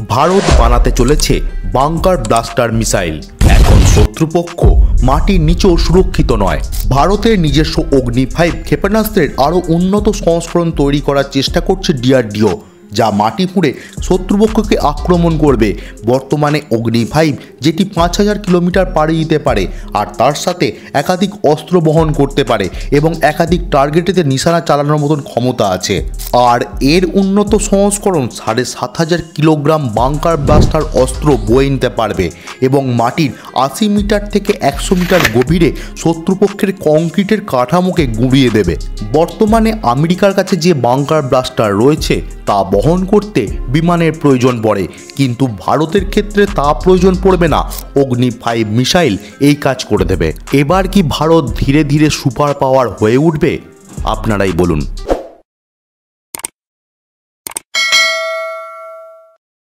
ভারত বানাতে চলেছে bunker blaster missile. এখন শত্রুপক্ষ মাটির নিচেও সুরক্ষিত নয়। ভারতের নিজস্ব অগ্নি-5 ক্ষেপণাস্ত্রের আরও উন্নত সংস্করণ তৈরি করার চেষ্টা করছে DRDO, যা মাটি খুঁড়ে শত্রুপক্ষকে আক্রমণ করবে। বর্তমানে অগ্নি-5 যেটি 5000 কিলোমিটার পাড়ি দিতে পারে আর তার সাথে একাধিক অস্ত্র বহন করতে পারে এবং একাধিক টার্গেটেতে নিশানা চালানোর মতন ক্ষমতা আছে। আর এর উন্নত সংস্করণ 7500 কিলোগ্রাম বাংকার ব্লাস্টার অস্ত্র বয়ে নিতে পারবে এবং মাটির 80 মিটার থেকে 100 মিটার গভীরে শত্রুপক্ষের কংক্রিটের কাঠামোকে গুঁড়িয়ে দেবে। বর্তমানে আমেরিকার কাছে যে বাংকার ব্লাস্টার রয়েছে তা বহন করতে বিমানের প্রয়োজন পড়ে, কিন্তু ভারতের ক্ষেত্রে তা প্রয়োজন পড়বে না। অগ্নি-5 মিসাইল এই কাজ করে দেবে। এবার কি ভারত ধীরে ধীরে সুপার পাওয়ার হয়ে উঠবে? আপনারাই বলুন।